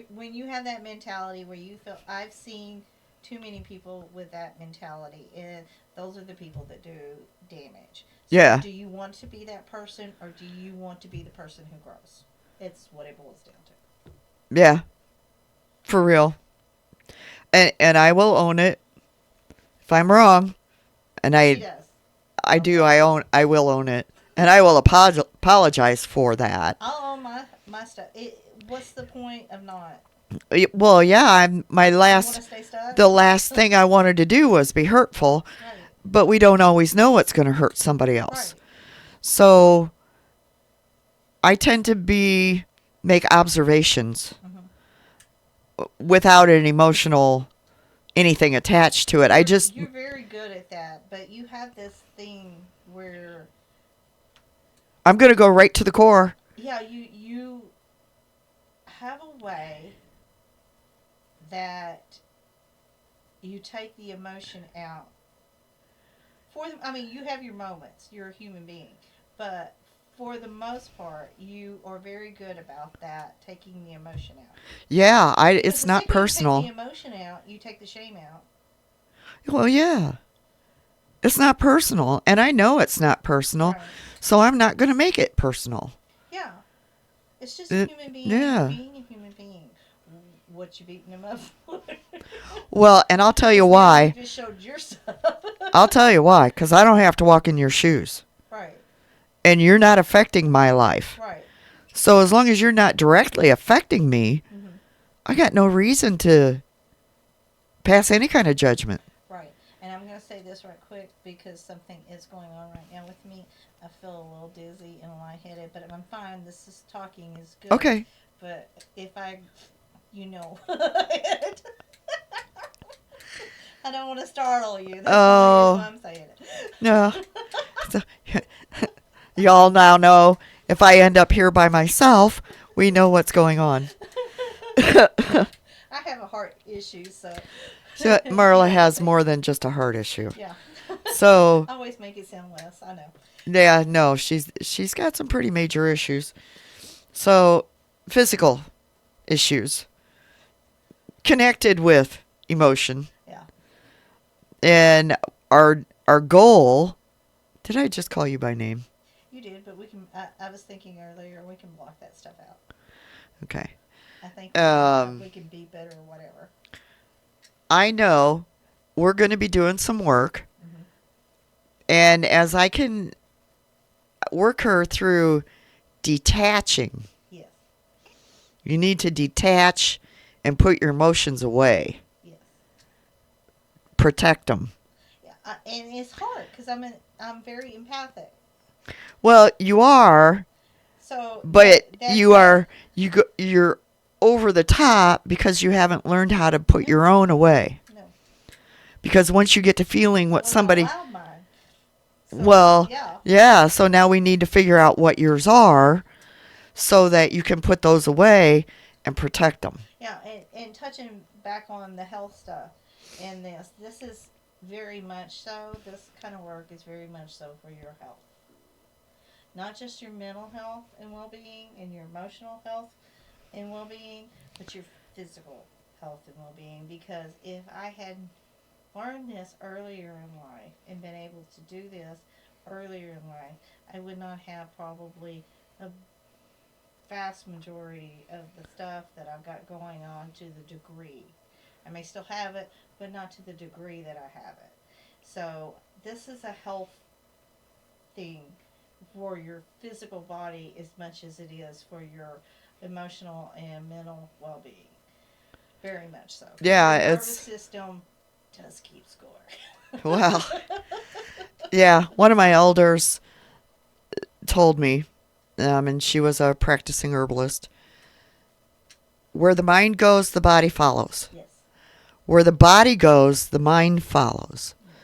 when you have that mentality where you feel, I've seen too many people with that mentality, and those are the people that do damage. So, Yeah. do you want to be that person, or do you want to be the person who grows? It's what it boils down to. Yeah. For real. And I will own it if I'm wrong. And She does. I I'll do. tell you. I will own it. And I will apologize for that. I'll own my stuff. What's the point of not? Well, yeah, I'm my You want last to stay stuck? the last thing I wanted to do was be hurtful, Right. but we don't always know what's going to hurt somebody else. Right. So, I tend to be make observations Mm-hmm. without an emotional anything attached to it. I just You're very good at that, but you have this thing where, I'm going to go right to the core. yeah, you have a way that you take the emotion out. For them, I mean, you have your moments. You're a human being, but for the most part, you are very good about that, taking the emotion out. Yeah, I Because it's the not second you take the personal. emotion out, you take the shame out. Well, yeah. It's not personal, and I know it's not personal, Right. so I'm not going to make it personal. Yeah. It's just a It, human being yeah. being a human being. What you beating them up for? Well, and I'll tell you Because now you why. just showed your stuff. I'll tell you why, cuz I don't have to walk in your shoes. Right. And you're not affecting my life. Right. So as long as you're not directly affecting me, Mm-hmm. I got no reason to pass any kind of judgment. Right. And I'm going to say this right quick because something is going on right now with me. I feel a little dizzy and lightheaded, but I'm fine. This is talking is good. Okay. But if I, you know, I don't want to startle you. That's the only reason why Oh, I'm saying no. it. So, y'all now know if I end up here by myself, we know what's going on. I have a heart issue, so So you Marla know. has more than just a heart issue. Yeah. So, I always make it sound less. I know. yeah, no, she's got some pretty major issues. So, physical issues connected with emotion. Yeah. And our goal, did I just call you by name? You did, but we can. I was thinking earlier we can block that stuff out. Okay. I think Um we can be better or whatever. I know we're going to be doing some work, Hmm. and as I can work her through detaching, Yes. you need to detach and put your emotions away. Yes. Protect them. Yeah. And it's hard because I'm very empathic. Well, you are, So but that's a you're over the top because you haven't learned how to put no, your own away. no. Because once you get to feeling what Well, I somebody, allowed mine. So well, yeah. yeah, so now we need to figure out what yours are so that you can put those away and protect them. Yeah, and touching back on the health stuff and this is very much so, this kind of work is very much so for your health. Not just your mental health and well being and your emotional health and well being, but your physical health and well being. Because if I had learned this earlier in life and been able to do this earlier in life, I would not have probably a vast majority of the stuff that I've got going on to the degree. I may still have it, but not to the degree that I have it. So, this is a health thing for your physical body as much as it is for your emotional and mental well being. Very much so. Because Yeah, your nervous it's system does keep score. well, yeah, one of my elders told me, and she was a practicing herbalist, where the mind goes, the body follows. Yes. Where the body goes, the mind follows. Yes.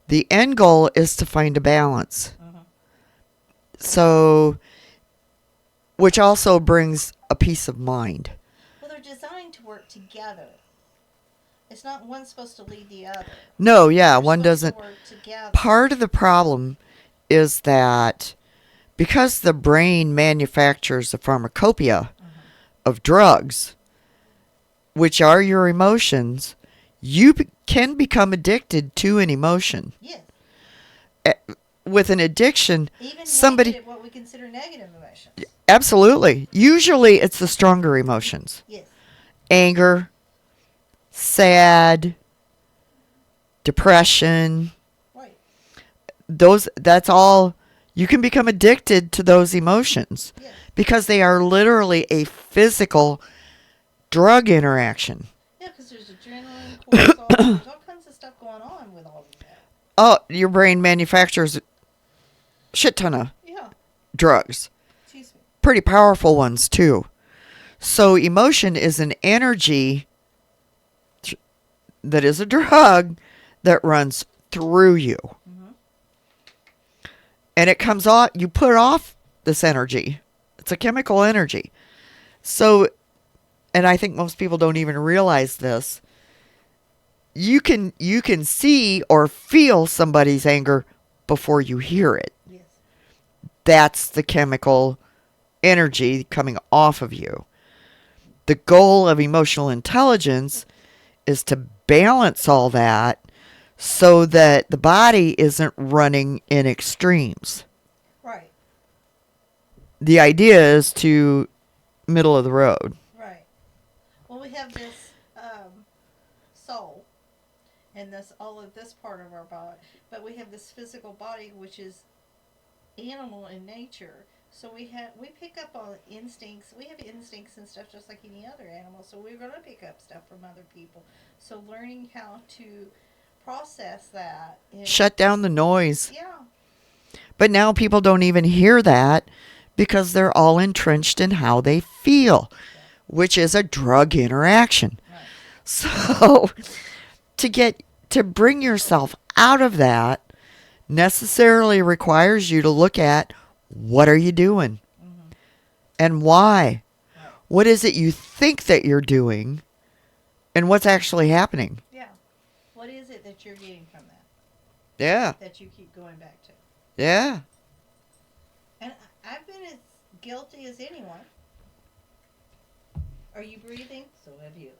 The end goal is to find a balance. Uh-huh. So, which also brings a peace of mind. Well, they're designed to work together. It's not one supposed to lead the other. No, yeah, They're one supposed doesn't. to work together. Part of the problem is that because the brain manufactures the pharmacopoeia Uh-huh. of drugs, which are your emotions, you can become addicted to an emotion. Yes. With an addiction, Even somebody negative, what we consider negative emotions. absolutely. Usually it's the stronger emotions. Yes. Anger, sad, depression. Right. That's all. You can become addicted to those emotions Yes. because they are literally a physical drug interaction. Yeah, because there's adrenaline, cortisol, there's all kinds of stuff going on with all of that. Oh, your brain manufactures a shit ton of Yeah. drugs. Excuse me. Pretty powerful ones too. So emotion is an energy that is a drug that runs through you. Mm-hmm. And it comes off, you put off this energy. It's a chemical energy. So, and I think most people don't even realize this. You can see or feel somebody's anger before you hear it. Yes. That's the chemical energy coming off of you. The goal of emotional intelligence is to balance all that so that the body isn't running in extremes. Right. The idea is to middle of the road. Right. Well, we have this soul, and this all of this part of our body, but we have this physical body, which is animal in nature. So we pick up on instincts. We have instincts and stuff just like any other animal. So we're going to pick up stuff from other people. So learning how to process that. Shut down the noise. Yeah. But now people don't even hear that because they're all entrenched in how they feel, which is a drug interaction. Right. So to bring yourself out of that necessarily requires you to look at what are you doing and why. Right. What is it you think that you're doing and what's actually happening? Yeah. What is it that you're getting from that? Yeah. That you keep going back to. Yeah. And I've been as guilty as anyone. Are you breathing? So have you.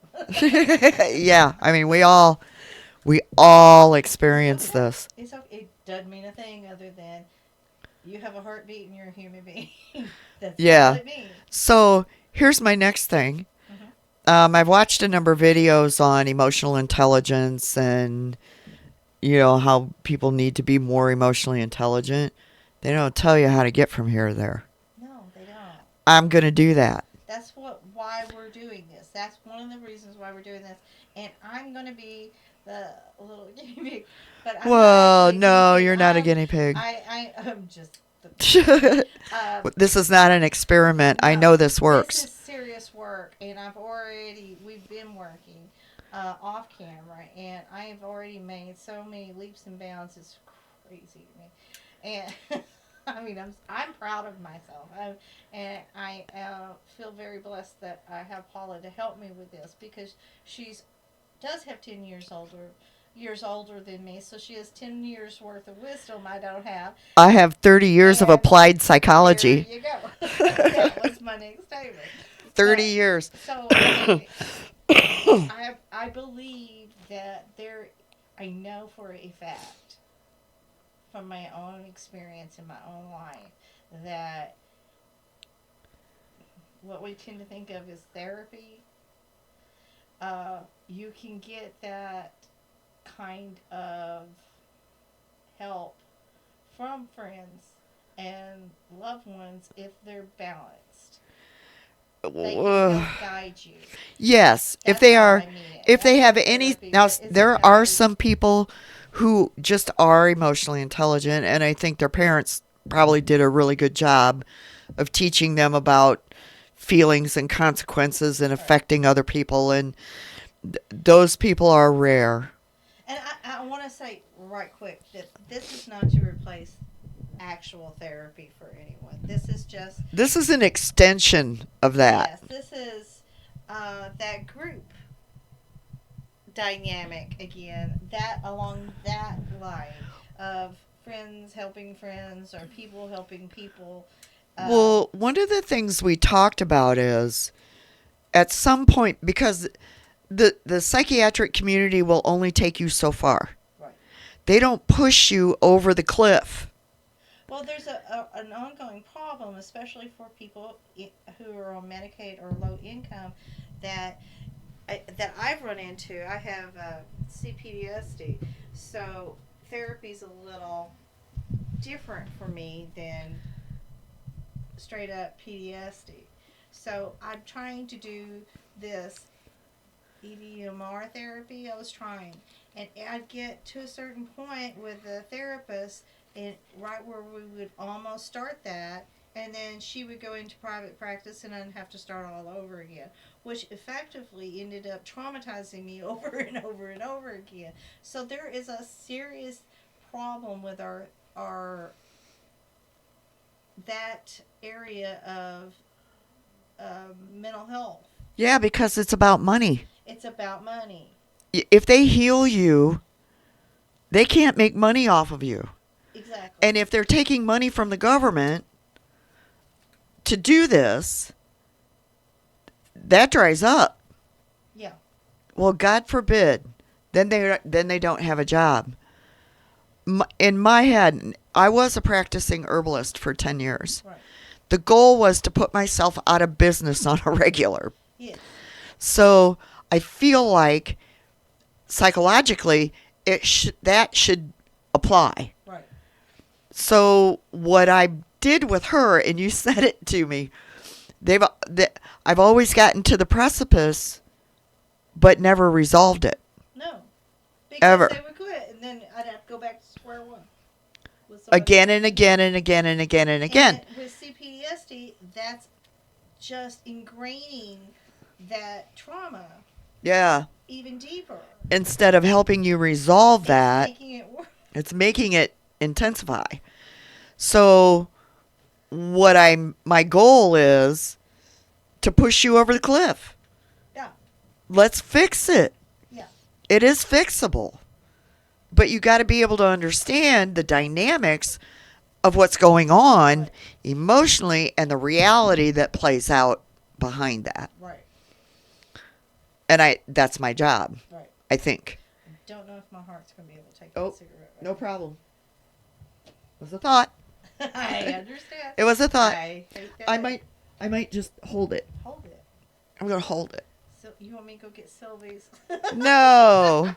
Yeah. I mean, we all experience this. It's okay. It doesn't mean a thing other than you have a heartbeat and you're a human being. That's all it means. So here's my next thing. I've watched a number of videos on emotional intelligence and, how people need to be more emotionally intelligent. They don't tell you how to get from here to there. No, they don't. I'm going to do that. That's why we're doing this. That's one of the reasons why we're doing this. And I'm going to be the little guinea pig. But I'm Well, no, pig. you're not a guinea pig. I'm just... This is not an experiment. No, I know this works. This is serious work, and we've been working off camera, and I have already made so many leaps and bounds. It's crazy to me, and I mean, I'm proud of myself, and I feel very blessed that I have Paula to help me with this because does have 10 years older than me, so she has 10 years worth of wisdom I don't have. I have 30 years of applied psychology. There you go. That was my next statement. 30 years. So I believe that I know for a fact from my own experience in my own life that what we tend to think of as therapy, you can get that kind of help from friends and loved ones if they're balanced. They can help guide you. Yes, That's if they how are, I mean it. if they That's have what any. therapy Now, is. there are some people who just are emotionally intelligent, and I think their parents probably did a really good job of teaching them about feelings and consequences and affecting other people, and those people are rare. And I want to say right quick that this is not to replace actual therapy for anyone. This is an extension of that. Yes, this is that group dynamic again. That along that line of friends helping friends or people helping people. Well, one of the things we talked about is at some point, because the psychiatric community will only take you so far. Right. They don't push you over the cliff. Well, there's an ongoing problem, especially for people who are on Medicaid or low income, that that I've run into. I have CPTSD, so therapy's a little different for me than straight up PTSD. So I'm trying to do this EDMR therapy. I was trying, and I'd get to a certain point with the therapist, and right where we would almost start that, and then she would go into private practice, and I'd have to start all over again, which effectively ended up traumatizing me over and over and over again. So there is a serious problem with our that area of mental health. Yeah, because it's about money. It's about money. If they heal you, they can't make money off of you. Exactly. And if they're taking money from the government to do this, that dries up. Yeah. Well, God forbid. Then they don't have a job. In my head, I was a practicing herbalist for 10 years. Right. The goal was to put myself out of business on a regular. Yes. So I feel like psychologically that should apply. Right. So what I did with her, and you said it to me, I've always gotten to the precipice, but never resolved it. No. Because Ever. they would quit, and then I'd have to go back to square one. Again and again and again and again and again. And with CPTSD, that's just ingraining that trauma Yeah. even deeper. Instead of helping you resolve that, It's making it worse. it's making it intensify. So my goal is to push you over the cliff. Yeah. Let's fix it. Yeah. It is fixable. But you got to be able to understand the dynamics of what's going on Right. emotionally and the reality that plays out behind that. Right. And that's my job, Right. I think. I don't know if my heart's going to be able to take Oh, that cigarette. no problem. It was a thought. I understand. It was a thought. I hate that. I might just hold it. Hold it. I'm going to hold it. So you want me to go get Sylvie's? No.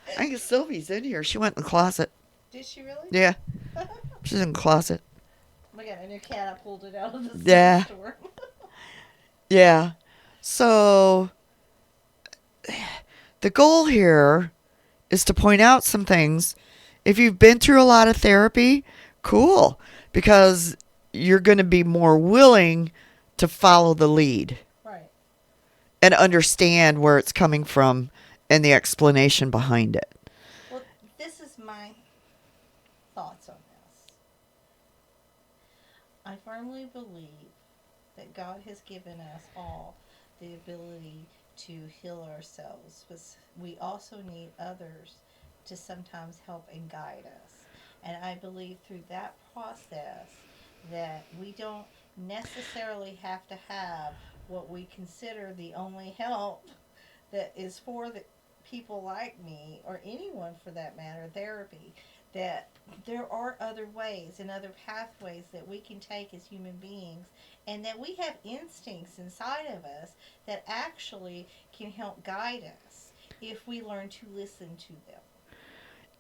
I think Sylvie's in here. She went in the closet. Did she really? Yeah. She's in the closet. We got a new cat. I pulled it out of the store. Yeah. So the goal here is to point out some things. If you've been through a lot of therapy, cool, because you're going to be more willing to follow the lead. Right. And understand where it's coming from and the explanation behind it. Well, this is my thoughts on this. I firmly believe that God has given us all the ability to heal ourselves, but we also need others to sometimes help and guide us. And I believe through that process that we don't necessarily have to have what we consider the only help that is for the people like me, or anyone for that matter, therapy, that there are other ways and other pathways that we can take as human beings, and that we have instincts inside of us that actually can help guide us if we learn to listen to them.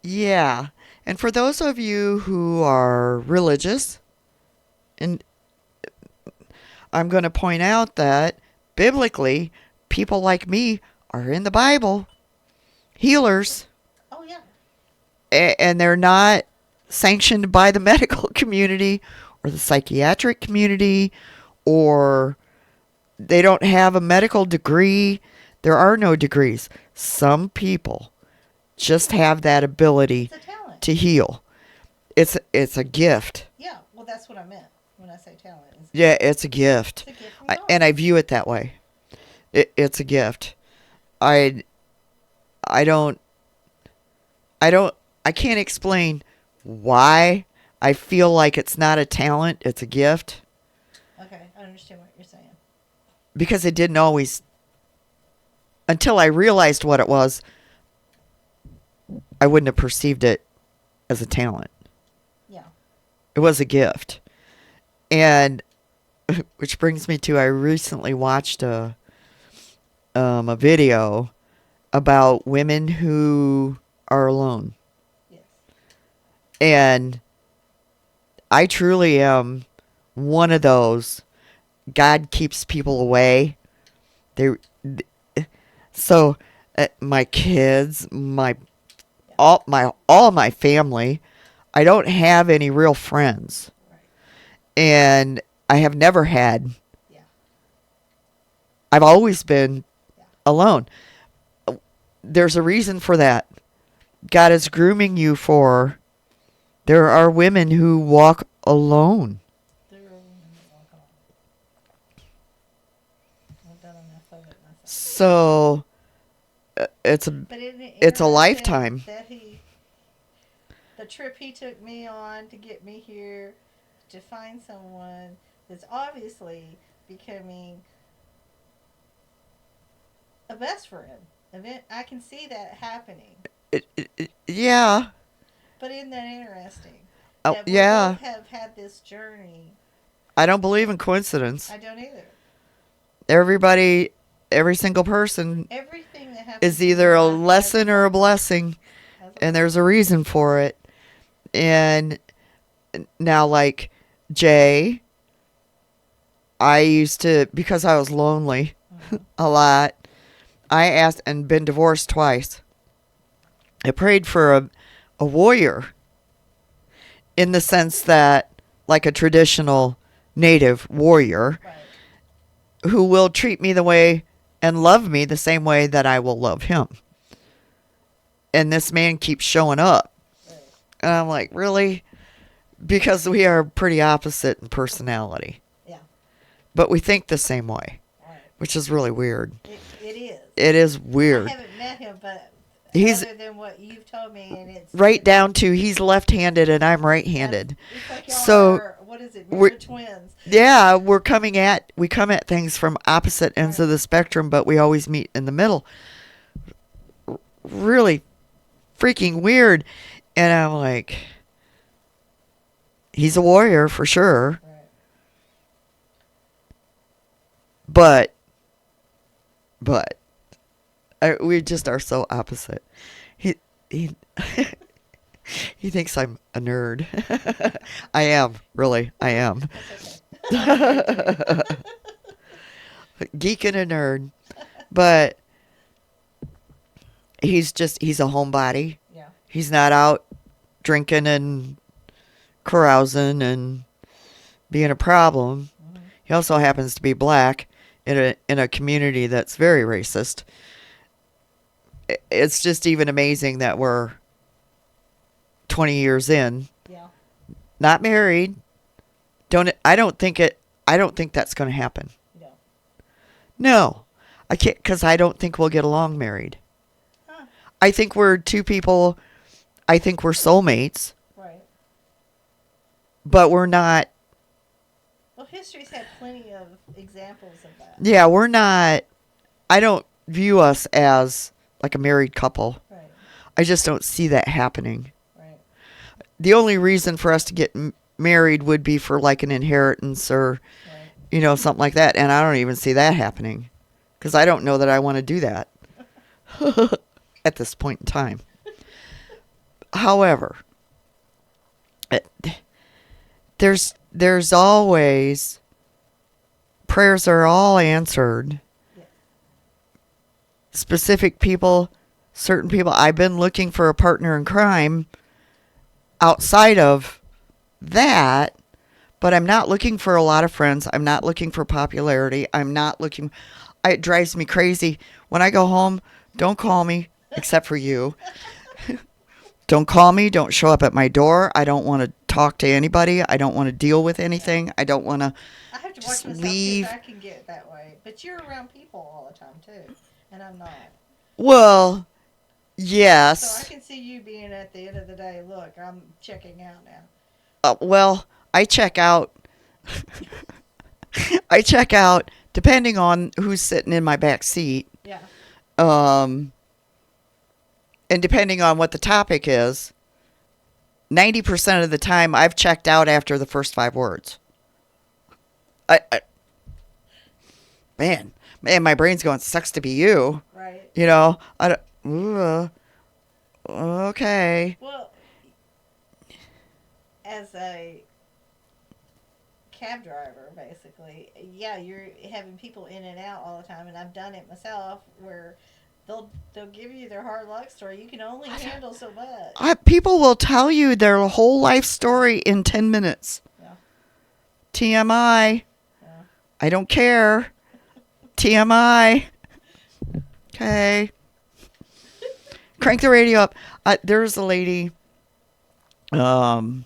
Yeah. And for those of you who are religious, and I'm going to point out that biblically, people like me are in the Bible. Healers. Oh, yeah. And they're not sanctioned by the medical community or the psychiatric community, or they don't have a medical degree. There are no degrees. Some people just have that ability It's a talent. to heal. It's a gift. Yeah, well, that's what I meant when I say talent. Yeah, it's a gift. It's a gift from God. And I view it that way. It's a gift. I can't explain why I feel like it's not a talent, it's a gift. Okay, I understand what you're saying. Because it didn't always until I realized what it was, I wouldn't have perceived it as a talent. Yeah. It was a gift. And which brings me to, I recently watched a video about women who are alone. Yes. And I truly am one of those. God keeps people away. They so my kids, all my family, I don't have any real friends. Right. And I have never had. Yeah. I've always been Yeah. alone. There's a reason for that. God is grooming you for. There are women who walk alone. There are women that walk alone. I've done enough of it myself. So it's But isn't it it's a interesting lifetime. that the trip he took me on to get me here, to find someone that's obviously becoming a best friend. I can see that happening. Yeah. But isn't that interesting? Oh, That we yeah. both have had this journey. I don't believe in coincidence. I don't either. Everybody, every single person Everything that happens is in either your a life lesson or a blessing, and there's a reason for it. And now, like Jay, I used to, because I was lonely a lot, I asked, and been divorced twice. I prayed for a warrior, in the sense that, like a traditional native warrior, Right. who will treat me the way and love me the same way that I will love him. And this man keeps showing up. Right. And I'm like, really? Because we are pretty opposite in personality. Yeah. But we think the same way, Right. which is really weird. It is. It is weird. I haven't met him, but He's other than what you've told me, and it's right down to he's left-handed and I'm right-handed. It's like y'all So are, what is it? Mirror twins. yeah, we come at things from opposite ends of the spectrum, but we always meet in the middle. Really freaking weird. And I'm like, he's a warrior for sure. Right. But we just are so opposite. He he thinks I'm a nerd. I am, really. I am. Geek and a nerd. But he's a homebody. Yeah. He's not out drinking and carousing and being a problem. Mm-hmm. He also happens to be black in a community that's very racist. It's just even amazing that we're 20 years in, Yeah. not married. I don't think that's going to happen. No. No. I can't, cuz I don't think we'll get along married. Huh. I think we're two people, I think we're soulmates, Right. but we're not. Well, history's had plenty of examples of that. Yeah, we're not. I don't view us as like a married couple. Right. I just don't see that happening. Right. The only reason for us to get married would be for like an inheritance or, Right. something like that. And I don't even see that happening because I don't know that I want to do that at this point in time. However, there's always, prayers are all answered. Yes. Specific people, certain people. I've been looking for a partner in crime outside of that, but I'm not looking for a lot of friends. I'm not looking for popularity. I'm not looking. It drives me crazy. When I go home, don't call me, except for you. Don't call me. Don't show up at my door. I don't want to talk to anybody. I don't want to deal with anything. I don't want to I have to watch just myself leave. if I can get that way. But you're around people all the time too, and I'm not. Well, So I yes. can see you being at the end of the day. Look, I'm checking out now. Well, I check out. I check out depending on who's sitting in my back seat. Yeah. And depending on what the topic is, 90% of the time I've checked out after the first 5 words. I man, my brain's going, sucks to be you. Right. You know, I don't, okay. Well, as a cab driver, basically, yeah, you're having people in and out all the time, and I've done it myself where they'll give you their hard luck story. You can only handle so much. People will tell you their whole life story in 10 minutes. Yeah. TMI. Yeah. I don't care. TMI. Okay. Crank the radio up. There's a lady, when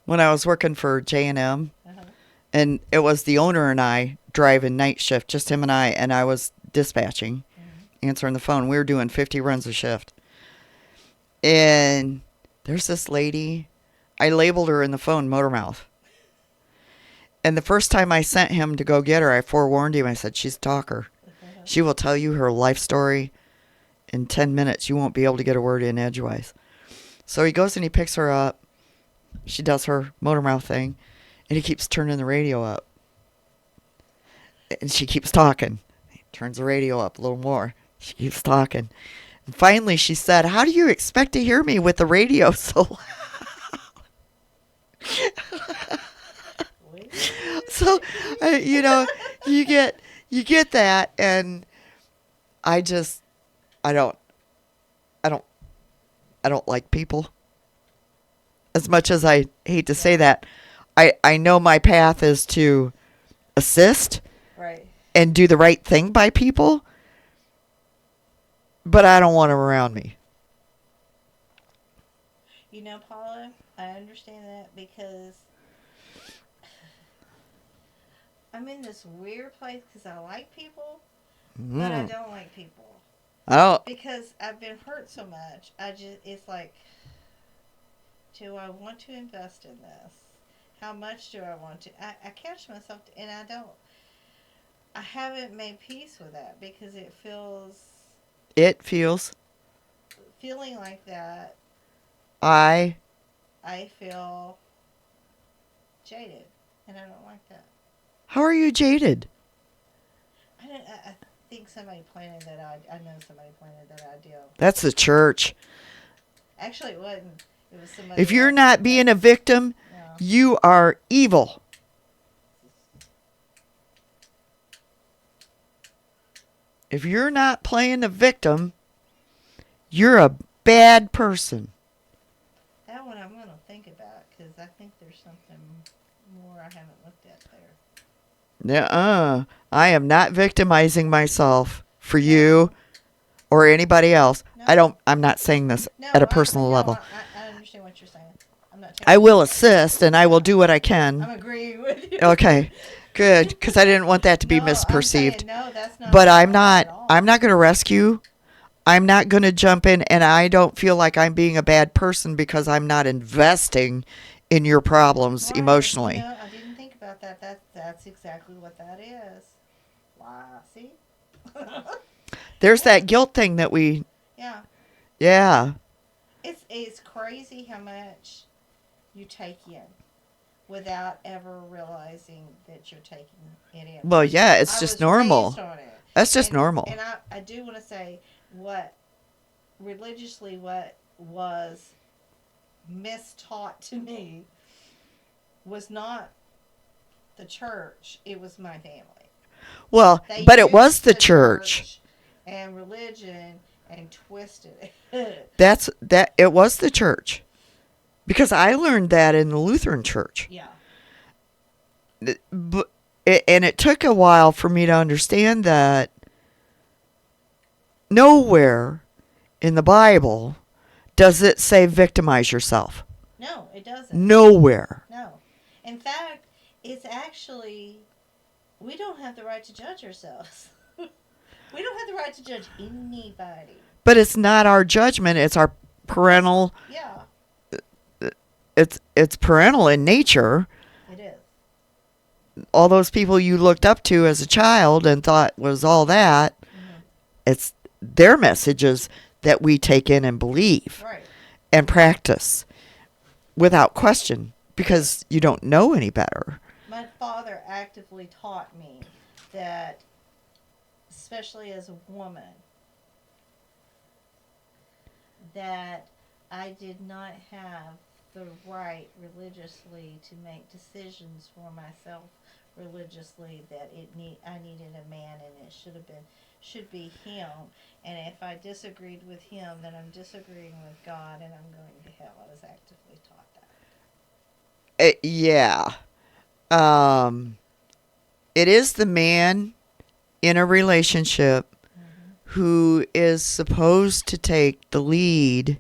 I was working for J&M, and it was the owner and I driving night shift, just him and I was dispatching, answering the phone. We were doing 50 runs a shift. And there's this lady, I labeled her in the phone Motormouth. And the first time I sent him to go get her, I forewarned him. I said, she's a talker. She will tell you her life story in 10 minutes. You won't be able to get a word in edgewise. So he goes and he picks her up. She does her Motormouth thing. And he keeps turning the radio up. And she keeps talking. He turns the radio up a little more. She keeps talking. And finally she said, how do you expect to hear me with the radio so loud? So, you get that, and I don't like people. As much as I hate to say that, I know my path is to assist, right, and do the right thing by people, but I don't want them around me. Paula, I understand that because I'm in this weird place because I like people, but I don't like people. Oh, Because I've been hurt so much. It's like, do I want to invest in this? How much do I want to? I catch myself, and I haven't made peace with that because feeling like that, I I feel jaded, and I don't like that. How are you jaded? I think somebody planted that I know somebody planted that idea. That's the church. Actually, it wasn't. It was somebody. If you're not being a victim, you are evil. If you're not playing the victim, you're a bad person. That one I'm going to think about because I think there's something more I haven't looked at there. I am not victimizing myself for you or anybody else. No. I'm not saying this at a personal level. I understand what you're saying. I'm not. I will assist and I will do what I can. I'm agreeing with you. Okay, good, because I didn't want that to be misperceived. No, that's not. But I'm not going to rescue. I'm not going to jump in, and I don't feel like I'm being a bad person because I'm not investing in your problems emotionally. I didn't think about that. That's exactly what that is. Wow, see? There's that guilt thing that we... Yeah. It's crazy how much you take in without ever realizing that you're taking it in. Well, yeah, it's just normal. That's just normal. And I do want to say what was mistaught to me was not the church, it was my family. Well, but it was the church and religion and twisted it. It was the church. Because I learned that in the Lutheran church. Yeah. And it took a while for me to understand that nowhere in the Bible does it say victimize yourself. No, it doesn't. Nowhere. No. In fact, it's actually, we don't have the right to judge ourselves. We don't have the right to judge anybody. But it's not our judgment, it's our parental. Yeah. It's parental in nature. It is. All those people you looked up to as a child and thought was all that, their messages that we take in and believe Right. and practice without question because you don't know any better. My father actively taught me that, especially as a woman, that I did not have the right religiously to make decisions for myself religiously, that I needed a man, and it should be him, and if I disagreed with him, then I'm disagreeing with God and I'm going to hell. I was actively taught that. Yeah. Um, it is the man in a relationship Mm-hmm. who is supposed to take the lead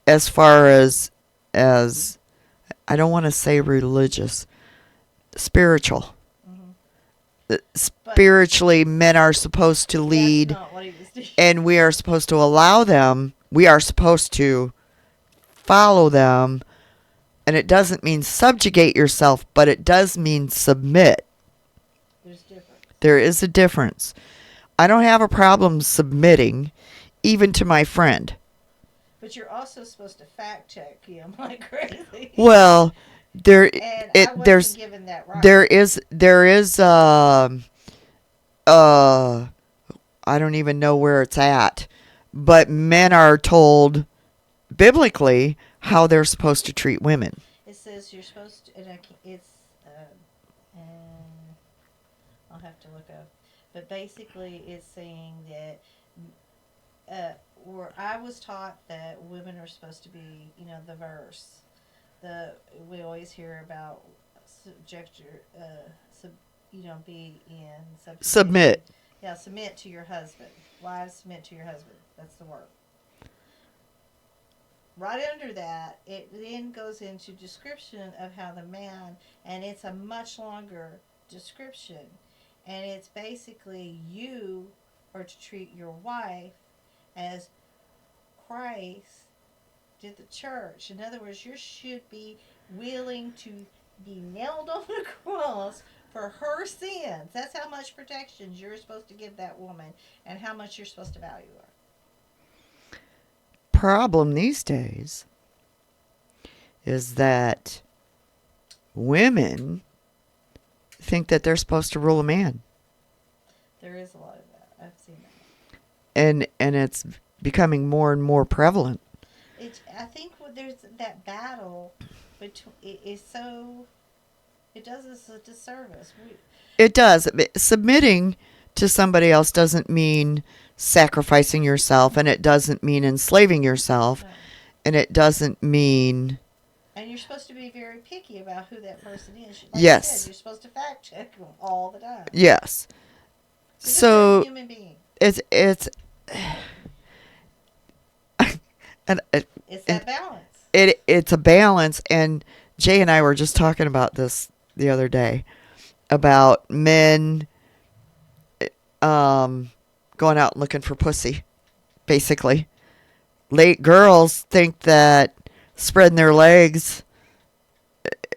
as far as I don't want to say religious, spiritual. Mm-hmm. But Spiritually, men are supposed to that's lead, not what he was doing. and we are supposed to allow them. We are supposed to follow them, and it doesn't mean subjugate yourself, but it does mean submit. There's difference. There is a difference. I don't have a problem submitting, even to my friend. But you're also supposed to fact check him like crazy. Well, there And it I wasn't there's given that right. there is uh I don't even know where it's at, but men are told biblically how they're supposed to treat women. It says you're supposed to, and it's, I'll have to look up. But basically, it's saying that, where I was taught that women are supposed to be, the verse. We always hear about subject your, sub, be in subjugation. Submit. Yeah, submit to your husband. Wives, submit to your husband. That's the word. Right under that, it then goes into description of how the man, and it's a much longer description, and it's basically you are to treat your wife as Christ did the church. In other words, you should be willing to be nailed on the cross for her sins. That's how much protection you're supposed to give that woman, and how much you're supposed to value her. Problem these days is that women think that they're supposed to rule a man. There is a lot of that. I've seen that. And it's becoming more and more prevalent. I think there's that battle between. It does us a disservice. It does. Submitting to somebody else doesn't mean sacrificing yourself, and it doesn't mean enslaving yourself, No. and it doesn't mean. And you're supposed to be very picky about who that person is. Like Yes. I said, you're supposed to fact check them all the time. Yes. Because they're a So human being. it's and It's that balance. it's a balance, and Jay and I were just talking about this the other day about men going out looking for pussy, basically. Late girls think that spreading their legs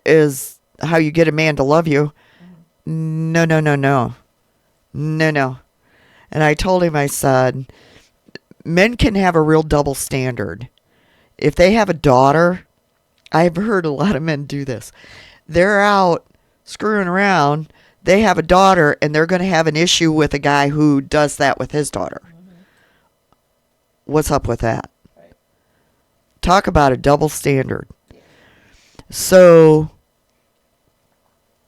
is how you get a man to love you. No, no, no, no. No, no. And I told him, I said, men can have a real double standard. If they have a daughter, I've heard a lot of men do this. They're out screwing around. They have a daughter, and they're going to have an issue with a guy who does that with his daughter. Mm-hmm. What's up with that? Right. Talk about a double standard. Yeah. So,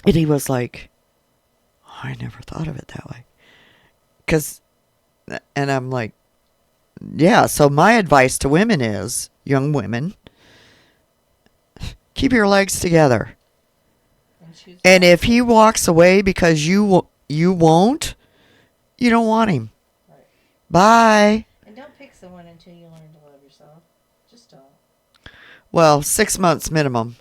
and he was like, oh, I never thought of it that way. And I'm like, yeah, so my advice to women is, young women, keep your legs together. And if he walks away because you won't, you don't want him. Right. Bye. And don't pick someone until you learn to love yourself. Just don't. Well, 6 months minimum.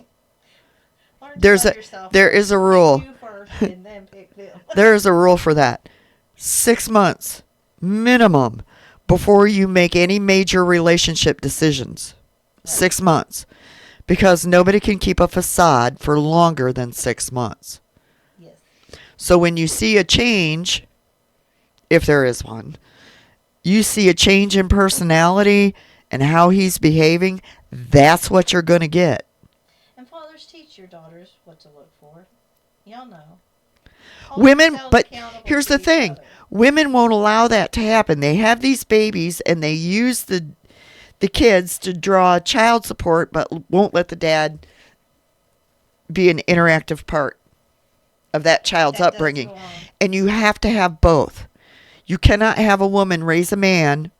Learn to There is a rule. Pick you first and then pick them. There is a rule for that. 6 months minimum before you make any major relationship decisions. Right. 6 months. Because nobody can keep a facade for longer than 6 months. Yes. So when you see a change, if there is one, you see a change in personality and how he's behaving, that's what you're going to get. And fathers, teach your daughters what to look for. Y'all know. Hold Women, yourselves but accountable here's to the each thing, other. women won't allow that to happen. They have these babies and they use the kids to draw child support, but won't let the dad be an interactive part of that child's That does upbringing. go on. And you have to have both. You cannot have a woman raise a man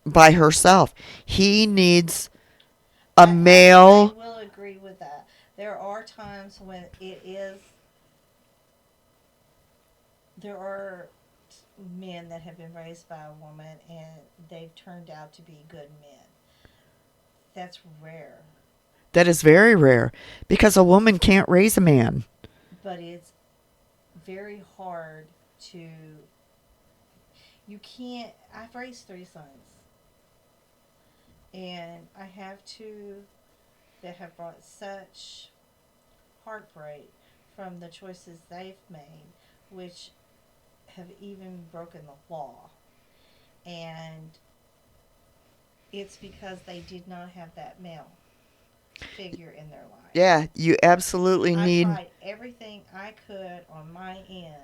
by herself. He needs a I male. will agree with that. There are times when it is. There are men that have been raised by a woman and they've turned out to be good men. That's rare, That is very rare because a woman can't raise a man. but it's very hard to. You can't. I've raised three sons, and I have two that have brought such heartbreak from the choices they've made, which have even broken the law. And it's because they did not have that male figure in their life. Yeah, you absolutely I need. tried everything I could on my end,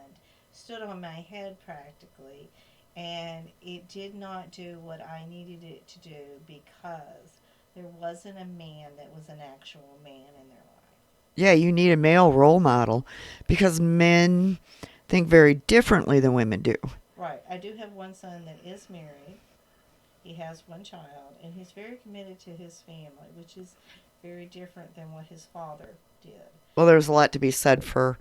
stood on my head practically, and it did not do what I needed it to do because there wasn't a man that was an actual man in their life. Yeah, you need a male role model because men think very differently than women do. Right. I do have one son that is married. He has one child, and he's very committed to his family, which is very different than what his father did. Well, there's a lot to be said for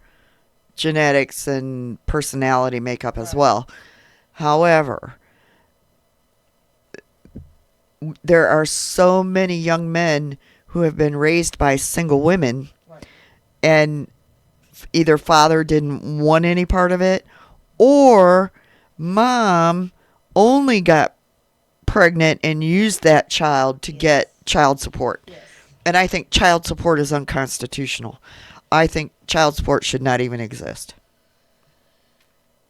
genetics and personality makeup as Right. well. However, there are so many young men who have been raised by single women Right. and either father didn't want any part of it or mom only got pregnant and used that child to Yes. get child support. Yes. And I think child support is unconstitutional. I think child support should not even exist.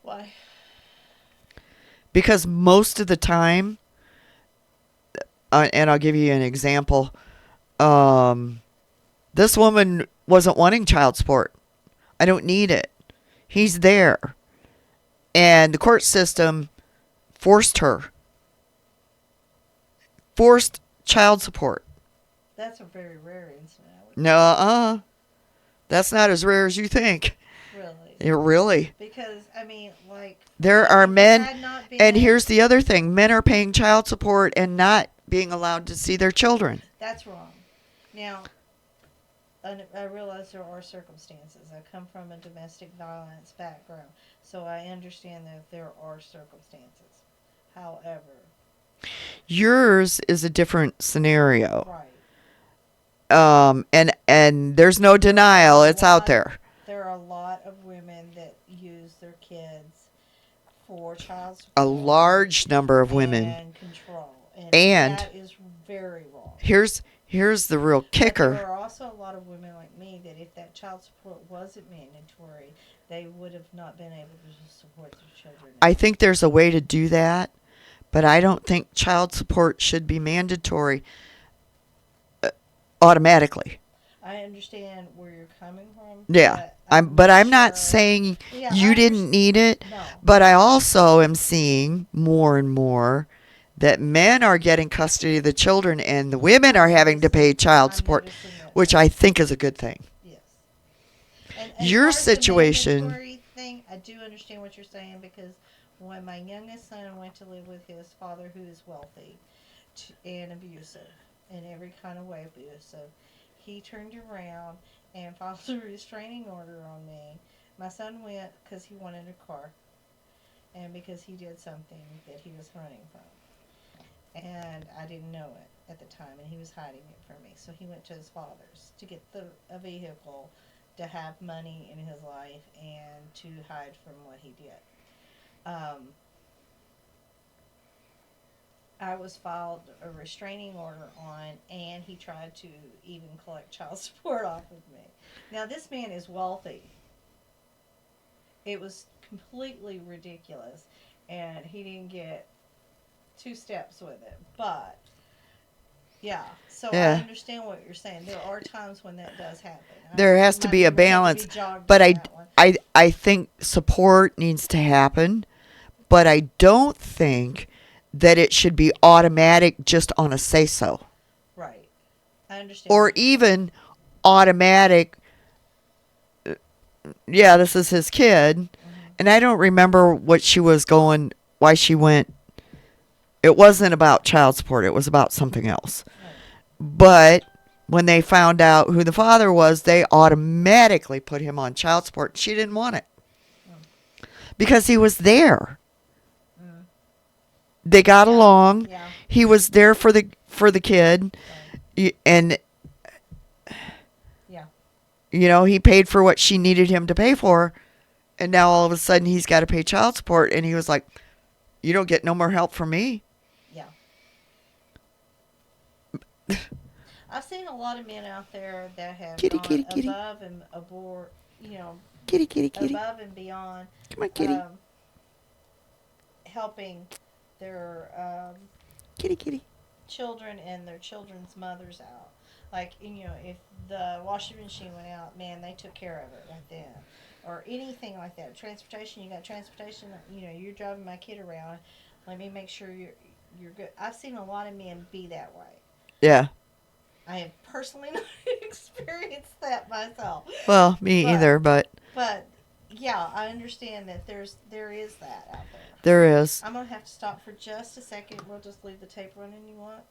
Why? Because most of the time, and I'll give you an example, um, this woman wasn't wanting child support. I don't need it. He's there. And the court system forced her, forced child support. That's a very rare incident, I would No, say. that's not as rare as you think. Really. It really. Because, I mean, like, There are if it men, had not and been. here's the other thing, men are paying child support and not being allowed to see their children. That's wrong. Now, I realize there are circumstances. I come from a domestic violence background, so I understand that there are circumstances. However, Yours is a different scenario. right. And there's no denial, it's out there. There are a lot of women that use their kids for child A support large number of women. and control, and And that is very wrong. here's the real But kicker. there are also a lot of women like me that if that child support wasn't mandatory, they would have not been able to support their children. I think there's a way to do that, but I don't think child support should be mandatory automatically. I understand where you're coming from. Yeah. But I'm not sure. saying Yeah, you I didn't need it, No. but I also am seeing more and more that men are getting custody of the children and the women are having to pay child I'm support, noticing that which too. I think is a good thing. Yes. And Your as far as the situation- mandatory thing, I do understand what you're saying because when my youngest son went to live with his father, who is wealthy and abusive in every kind of way abusive, he turned around and filed a restraining order on me. My son went because he wanted a car and because he did something that he was running from. And I didn't know it at the time, and he was hiding it from me. So he went to his father's to get a vehicle to have money in his life and to hide from what he did. Um, I was filed a restraining order on, and he tried to even collect child support off of me. Now, this man is wealthy. It was completely ridiculous, and he didn't get two steps with it. But yeah, so I Yeah. understand what you're saying. There are times when that does happen. There has You to might be a need to be balance, jogged but on that one. I think support needs to happen, but I don't think that it should be automatic just on a say so, Right. I understand or what you're saying. even automatic. Yeah, this is his kid, Hmm. and I don't remember what she was going. Why she went. It wasn't about child support. It was about something else. Right. But when they found out who the father was, they automatically put him on child support. She didn't want it Mm. because he was there. Mm. They got Yeah. along. Yeah. He was there for the kid, Right. and Yeah. he paid for what she needed him to pay for. And now all of a sudden he's got to pay child support, and he was like, "You don't get no more help from me." Yeah. I've seen a lot of men out there that have Kitty, gone kitty, kitty, above and aboard, kitty, kitty, kitty. above and beyond, Come on, kitty, um, helping their kitty, kitty. children and their children's mothers out. Like, if the washing machine went out, man, they took care of it right then. Or anything like that. Transportation, you got transportation, you're driving my kid around. Let me make sure you're good. I've seen a lot of men be that way. Yeah. I have personally not experienced that myself. Well, me But either, but but yeah, I understand that there is that out there. there is. I'm gonna have to stop for just a second. We'll just leave the tape running. You want?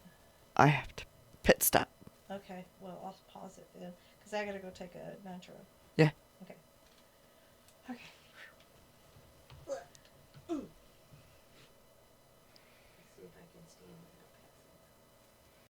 I have to pit stop. Okay. Well, I'll pause it then because I gotta go take a nitro. Yeah. Okay. Okay. Let's see if I can stand it up.